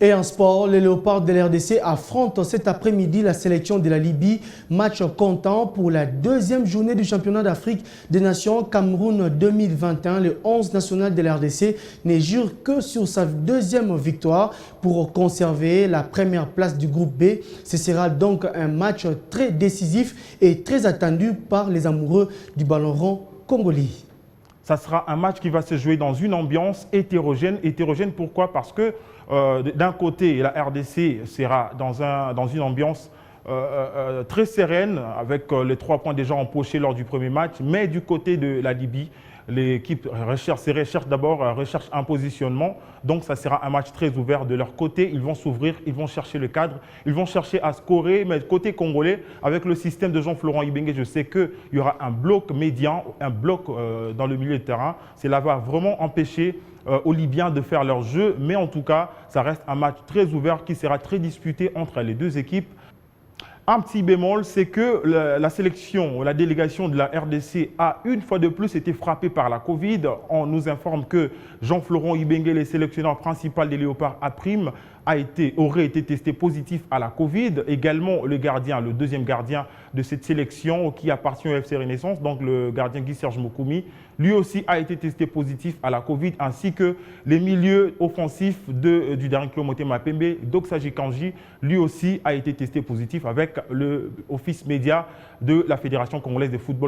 Et en sport, les Léopards de l'RDC affrontent cet après-midi la sélection de la Libye. Match comptant pour la deuxième journée du championnat d'Afrique des Nations Cameroun 2021. Le 11 national de l'RDC ne jure que sur sa deuxième victoire pour conserver la première place du groupe B. Ce sera donc un match très décisif et très attendu par les amoureux du ballon rond congolais. Ça sera un match qui va se jouer dans une ambiance hétérogène. Hétérogène pourquoi? Parce que d'un côté, la RDC sera dans une ambiance très sereine avec les 3 points déjà empochés lors du premier match. Mais du côté de la Libye, l'équipe recherche un positionnement. Donc, ça sera un match très ouvert de leur côté. Ils vont s'ouvrir, ils vont chercher le cadre, ils vont chercher à scorer. Mais côté congolais, avec le système de Jean-Florent Ibenge, je sais qu'il y aura un bloc médian, un bloc dans le milieu de terrain. Cela va vraiment empêcher aux Libyens de faire leur jeu. Mais en tout cas, ça reste un match très ouvert qui sera très disputé entre les deux équipes. Un petit bémol, c'est que la sélection, la délégation de la RDC a une fois de plus été frappée par la Covid. On nous informe que Jean-Florent Ibenge, le sélectionneur principal des Léopards A', aurait été testé positif à la Covid. Également, le deuxième gardien de cette sélection qui appartient au FC Renaissance, donc le gardien Guy-Serge Mokoumi, lui aussi a été testé positif à la Covid, ainsi que les milieux offensifs du dernier club Motema Pembe, Doxaji Kanji, lui aussi a été testé positif avec l'office média de la Fédération congolaise de football.